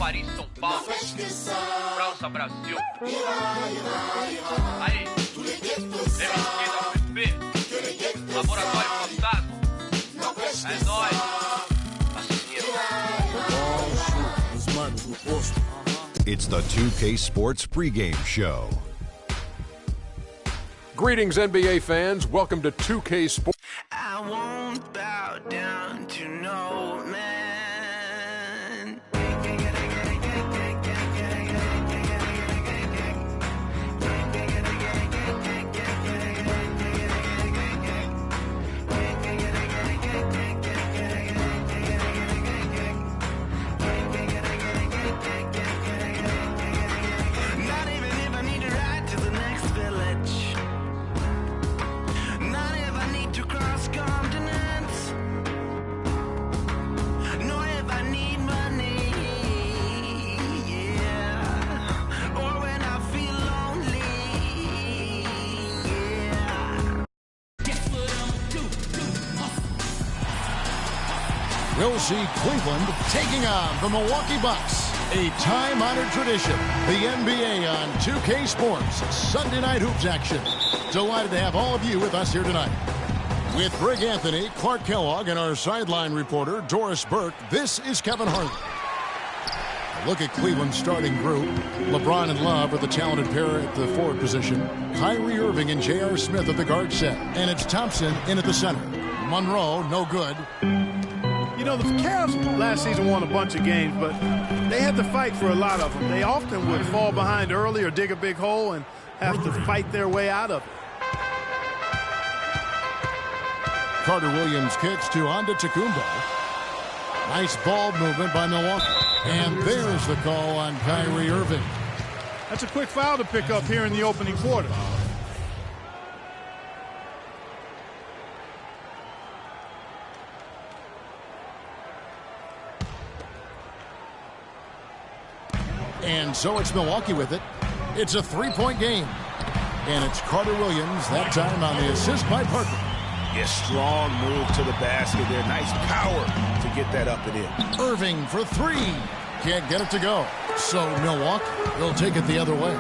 Paris, São Paulo, França, Brasil. Aí, MSQ da UFP, Laboratório Fantasma. É nóis. It's the 2K Sports pregame show. Greetings, NBA fans. Welcome to 2K Sports. I won't bow down to no man. Not even if I need to ride to the next village. Not if I need to cross continents. Nor if I need money. Yeah. Or when I feel lonely. Yeah. Guess what I'm do? We'll see Cleveland taking on the Milwaukee Bucks. A time-honored tradition. The NBA on 2K Sports. Sunday night hoops action. Delighted to have all of you with us here tonight. With Greg Anthony, Clark Kellogg, and our sideline reporter, Doris Burke, this is Kevin Harlan. A look at Cleveland's starting group. LeBron and Love are the talented pair at the forward position. Kyrie Irving and J.R. Smith at the guard set. And it's Thompson in at the center. Monroe, no good. You know, the Cavs last season won a bunch of games, but they had to fight for a lot of them. They often would fall behind early or dig a big hole and have to fight their way out of it. Carter Williams kicks to Antetokounmpo. Nice ball movement by Milwaukee. And there's the call on Kyrie Irving. That's a quick foul to pick up here in the opening quarter. And so it's Milwaukee with it. It's a three-point game. And it's Carter Williams, that time on the assist by Parker. Yeah, strong move to the basket there. Nice power to get that up and in. Irving for three. Can't get it to go. So Milwaukee will take it the other way.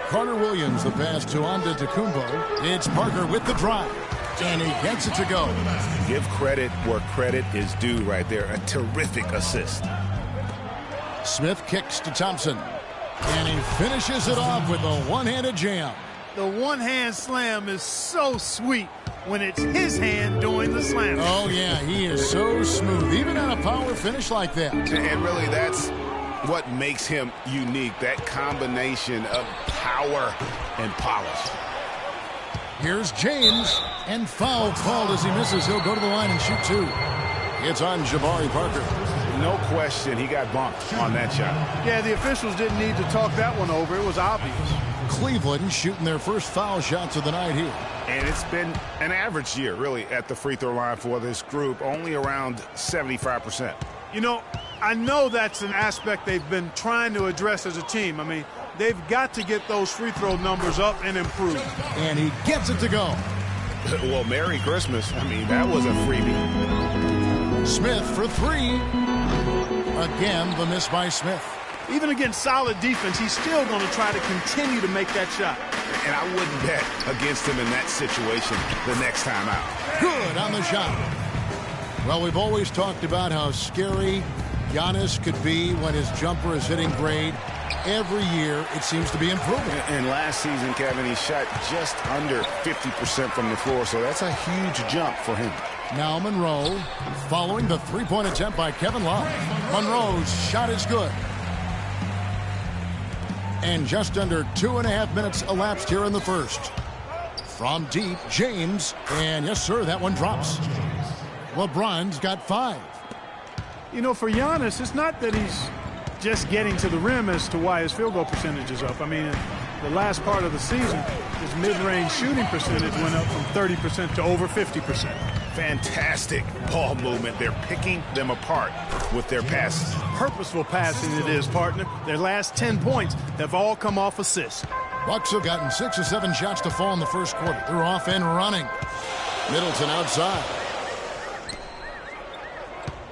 Carter Williams, the pass to Antetokounmpo. It's Parker with the drive. And he gets it to go. Give credit where credit is due right there. A terrific assist. Smith kicks to Thompson. And he finishes it off with a one-handed jam. The one-hand slam is so sweet when it's his hand doing the slam. Oh, yeah, he is so smooth, even on a power finish like that. And really, that's what makes him unique, that combination of power and polish. Here's James, and foul called as he misses. He'll go to the line and shoot two. It's on Jabari Parker. No question, he got bumped on that shot. Yeah, the officials didn't need to talk that one over. It was obvious. Cleveland shooting their first foul shots of the night here. And it's been an average year, really, at the free throw line for this group, only around 75%. You know, I know that's an aspect they've been trying to address as a team. I mean, they've got to get those free throw numbers up and improve. And he gets it to go. Well, Merry Christmas. I mean, that was a freebie. Smith for three. Again, the miss by Smith. Even against solid defense, he's still going to try to continue to make that shot. And I wouldn't bet against him in that situation the next time out. Good on the shot. Well, we've always talked about how scary Giannis could be when his jumper is hitting grade. Every year, it seems to be improving. And last season, Kevin, he shot just under 50% from the floor, so that's a huge jump for him. Now Monroe, following the three-point attempt by Kevin Love. Monroe's shot is good. And just under 2.5 minutes elapsed here in the first. From deep, James, and yes, sir, that one drops. LeBron's got 5. You know, for Giannis, it's not that he's just getting to the rim as to why his field goal percentage is up. I mean, the last part of the season, his mid-range shooting percentage went up from 30% to over 50%. Fantastic ball movement. They're picking them apart with their passes. Purposeful passing it is, partner. Their last 10 points have all come off assists. Bucks have gotten 6 or 7 shots to fall in the first quarter. They're off and running. Middleton outside.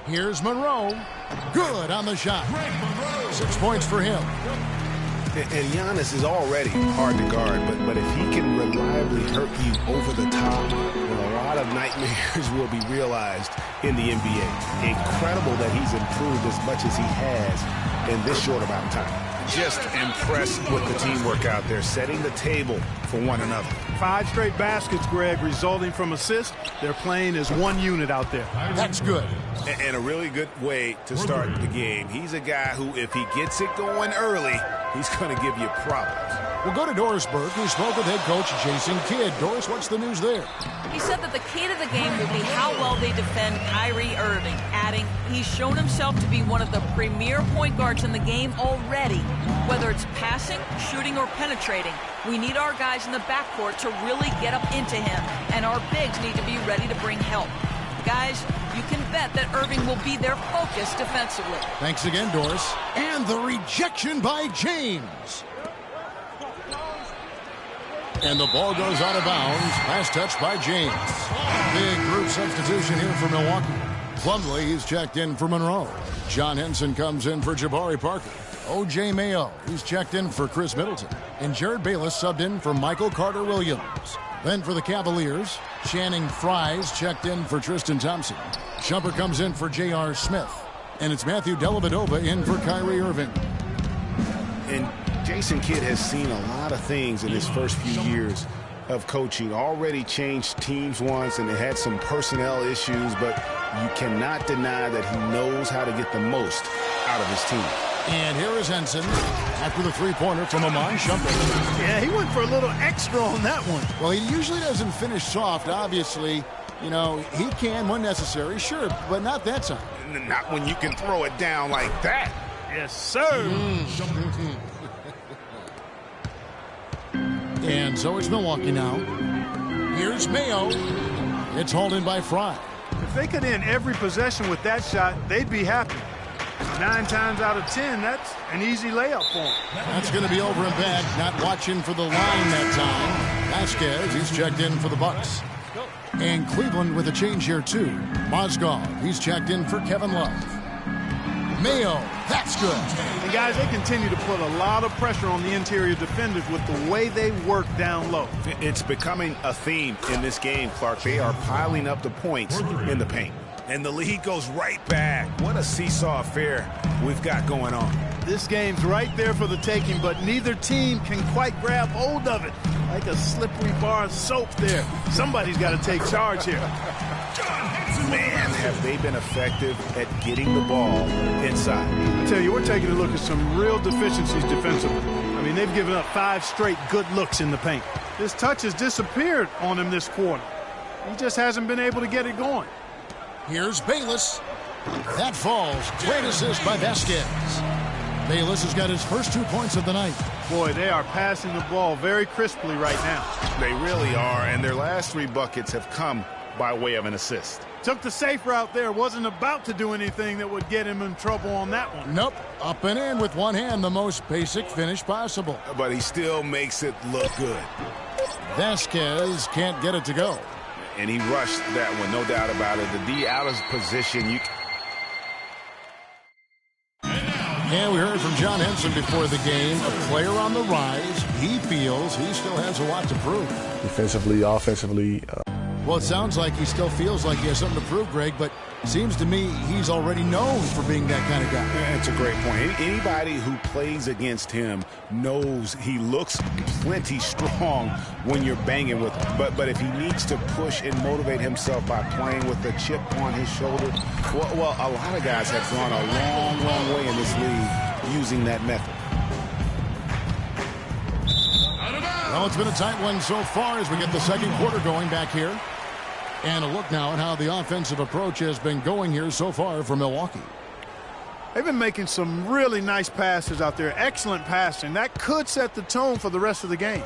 Here's Monroe. Good on the shot. 6 points for him. And Giannis is already hard to guard, but if he can reliably hurt you over the top, well, a lot of nightmares will be realized in the NBA. Incredible that he's improved as much as he has in this short amount of time. Just impressed with the teamwork out there, setting the table for one another. 5 straight baskets, Greg, resulting from assists. They're playing as one unit out there. That's good. And a really good way to start the game. He's a guy who, if he gets it going early, he's going to give you problems. We'll go to Dorisburg, who spoke with head coach Jason Kidd. Doris, what's the news there? He said that the key to the game will be how well they defend Kyrie Irving, adding he's shown himself to be one of the premier point guards in the game already. Whether it's passing, shooting, or penetrating, we need our guys in the backcourt to really get up into him, and our bigs need to be ready to bring help. Guys, you can bet that Irving will be their focus defensively. Thanks again, Doris. And the rejection by James. And the ball goes out of bounds. Last touch by James. Big group substitution here for Milwaukee. Plumlee, he's checked in for Monroe. John Henson comes in for Jabari Parker. O.J. Mayo, he's checked in for Chris Middleton. And Jared Bayless subbed in for Michael Carter-Williams. Then for the Cavaliers, Channing Frye's checked in for Tristan Thompson. Shumpert comes in for J.R. Smith. And it's Matthew Dellavedova in for Kyrie Irving. And Jason Kidd has seen a lot of things in his first few years of coaching. Already changed teams once, and they had some personnel issues, but you cannot deny that he knows how to get the most out of his team. And here is Henson after the three-pointer from Iman Shumpert. Yeah, he went for a little extra on that one. Well, he usually doesn't finish soft, obviously. You know, he can when necessary, sure, but not that time. Not when you can throw it down like that. Yes, sir. And so it's Milwaukee now. Here's Mayo. It's hauled in by Frye. If they could end every possession with that shot, they'd be happy. 9 times out of 10, that's an easy layup for them. That's going to be over and back. Not watching for the line that time. Vasquez, he's checked in for the Bucks. And Cleveland with a change here, too. Mozgov, he's checked in for Kevin Love. Mayo, that's good. And guys, they continue to put a lot of pressure on the interior defenders with the way they work down low. It's becoming a theme in this game, Clark. They are piling up the points in the paint. And the lead goes right back. What a seesaw affair we've got going on. This game's right there for the taking, but neither team can quite grab hold of it. Like a slippery bar of soap there. Somebody's got to take charge here. Man, have they been effective at getting the ball inside. I tell you, we're taking a look at some real deficiencies defensively. I mean, they've given up 5 straight good looks in the paint. His touch has disappeared on him this quarter. He just hasn't been able to get it going. Here's Bayless. That falls. Great assist by Vasquez. Bayless has got his first 2 points of the night. Boy, they are passing the ball very crisply right now. They really are, and their last 3 buckets have come by way of an assist. Took the safe route there. Wasn't about to do anything that would get him in trouble on that one. Nope. Up and in with one hand, the most basic finish possible. But he still makes it look good. Vasquez can't get it to go. And he rushed that one, no doubt about it. The D out of position. And we heard from John Henson before the game, a player on the rise. He feels he still has a lot to prove. Defensively, offensively. Well, it sounds like he still feels like he has something to prove, Greg, but it seems to me he's already known for being that kind of guy. That's a great point. Anybody who plays against him knows he looks plenty strong when you're banging with him. But if he needs to push and motivate himself by playing with a chip on his shoulder, well, a lot of guys have gone a long, long way in this league using that method. Well, it's been a tight one so far as we get the second quarter going back here. And a look now at how the offensive approach has been going here so far for Milwaukee. They've been making some really nice passes out there. Excellent passing. That could set the tone for the rest of the game.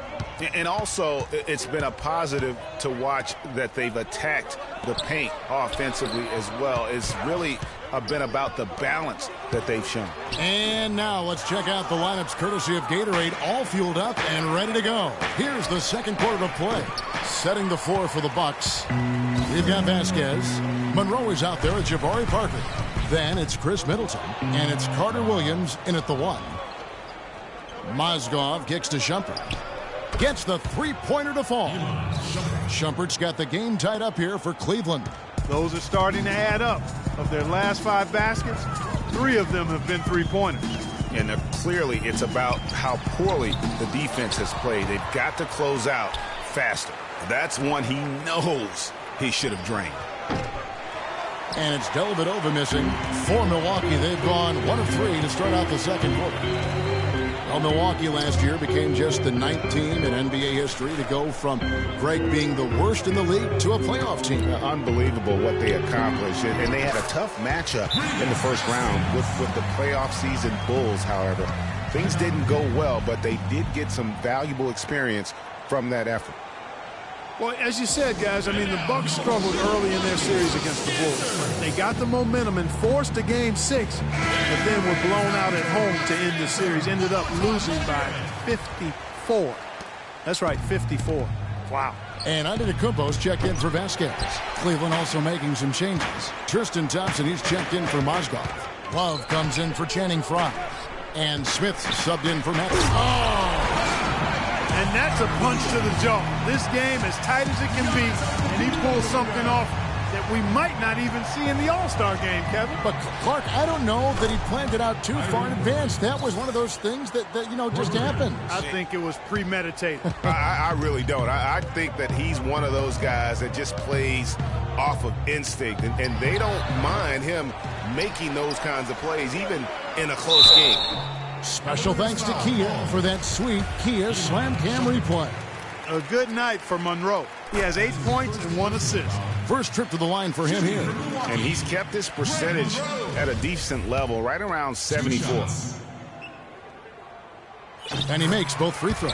And also, it's been a positive to watch that they've attacked the paint offensively as well. It's really been about the balance that they've shown. And now let's check out the lineups courtesy of Gatorade, all fueled up and ready to go. Here's the second quarter to play. Setting the floor for the Bucks. We've got Vasquez. Monroe is out there with Jabari Parker. Then it's Chris Middleton, and it's Carter Williams in at the 1. Mozgov kicks to Shumpert. Gets the three-pointer to fall. Shumpert's got the game tied up here for Cleveland. Those are starting to add up. Of their last 5 baskets, 3 of them have been three-pointers. And clearly it's about how poorly the defense has played. They've got to close out faster. That's one he knows he should have drained. And it's Dellavedova missing. For Milwaukee, they've gone 1 of 3 to start out the second quarter. Well, Milwaukee last year became just the 9th team in NBA history to go from Greg being the worst in the league to a playoff team. Unbelievable what they accomplished. And they had a tough matchup in the first round with the playoff season Bulls, however. Things didn't go well, but they did get some valuable experience from that effort. Well, as you said, guys, I mean, the Bucks struggled early in their series against the Bulls. They got the momentum and forced a Game 6, but then were blown out at home to end the series. Ended up losing by 54. That's right, 54. Wow. And Antetokounmpo's checked in for Vasquez. Cleveland also making some changes. Tristan Thompson, he's checked in for Mozgov. Love comes in for Channing Frye. And Smith subbed in for Matt. Oh! And that's a punch to the jaw. This game as tight as it can be, and he pulls something off that we might not even see in the All-Star game, Kevin. But, Clark, I don't know that he planned it out too far in advance. That was one of those things that just happened. I think it was premeditated. I really don't. I think that he's one of those guys that just plays off of instinct, and they don't mind him making those kinds of plays, even in a close game. Special thanks to Kia for that sweet Kia Slam Cam replay. A good night for Monroe. He has 8 points and 1 assist. First trip to the line for him here. And he's kept his percentage at a decent level, right around 74. And he makes both free throws.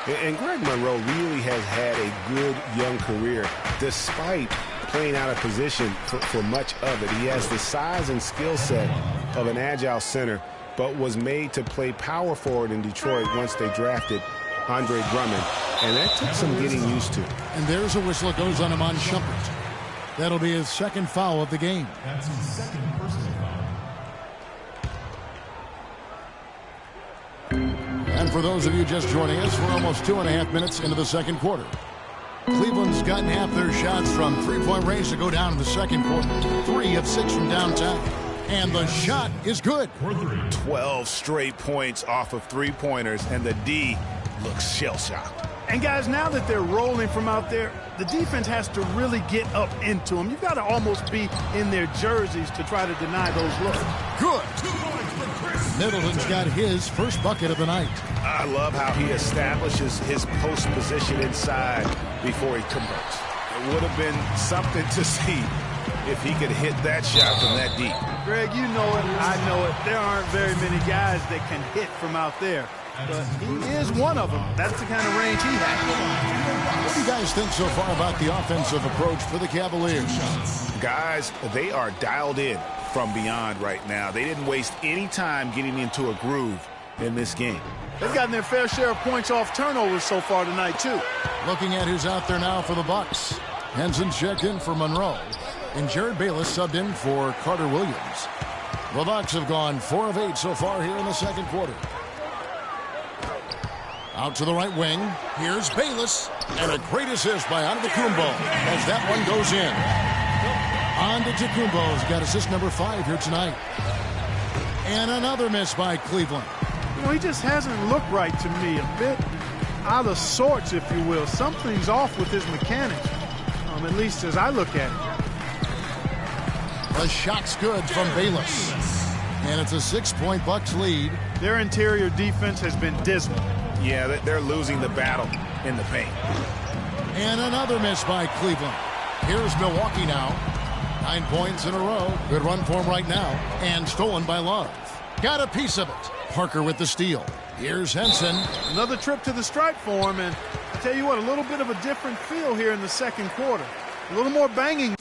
And Greg Monroe really has had a good young career, despite playing out of position for much of it. He has the size and skill set of an agile center, but was made to play power forward in Detroit once they drafted Andre Drummond, and that took some getting used to. And there's a whistle that goes on Iman Shumpert. That'll be his second foul of the game. That's his second personal foul. And for those of you just joining us, we're almost 2.5 minutes into the second quarter. Cleveland's gotten half their shots from three-point range to go down in the second quarter. 3 of 6 from downtown. And the shot is good. 12 straight points off of three-pointers, and the D looks shell-shocked. And, guys, now that they're rolling from out there, the defense has to really get up into them. You've got to almost be in their jerseys to try to deny those looks. Good. Middleton's got his first bucket of the night. I love how he establishes his post position inside before he converts. It would have been something to see if he could hit that shot from that deep. Greg, you know it, I know it. There aren't very many guys that can hit from out there. But he is one of them. That's the kind of range he has. What do you guys think so far about the offensive approach for the Cavaliers? Guys, they are dialed in from beyond right now. They didn't waste any time getting into a groove in this game. They've gotten their fair share of points off turnovers so far tonight, too. Looking at who's out there now for the Bucks. Henson's checked in for Monroe. And Jared Bayless subbed in for Carter Williams. The Bucks have gone 4 of 8 so far here in the second quarter. Out to the right wing. Here's Bayless. And a great assist by Antetokounmpo as that one goes in. Antetokounmpo's got assist number 5 here tonight. And another miss by Cleveland. You know, he just hasn't looked right to me. A bit out of sorts, if you will. Something's off with his mechanics, at least as I look at it. The shot's good from Bayless. And it's a 6-point Bucks lead. Their interior defense has been dismal. Yeah, they're losing the battle in the paint. And another miss by Cleveland. Here's Milwaukee now. 9 points in a row. Good run for him right now. And stolen by Love. Got a piece of it. Parker with the steal. Here's Henson. Another trip to the stripe for him. And I tell you what, a little bit of a different feel here in the second quarter. A little more banging.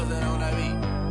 buzzing on that beat.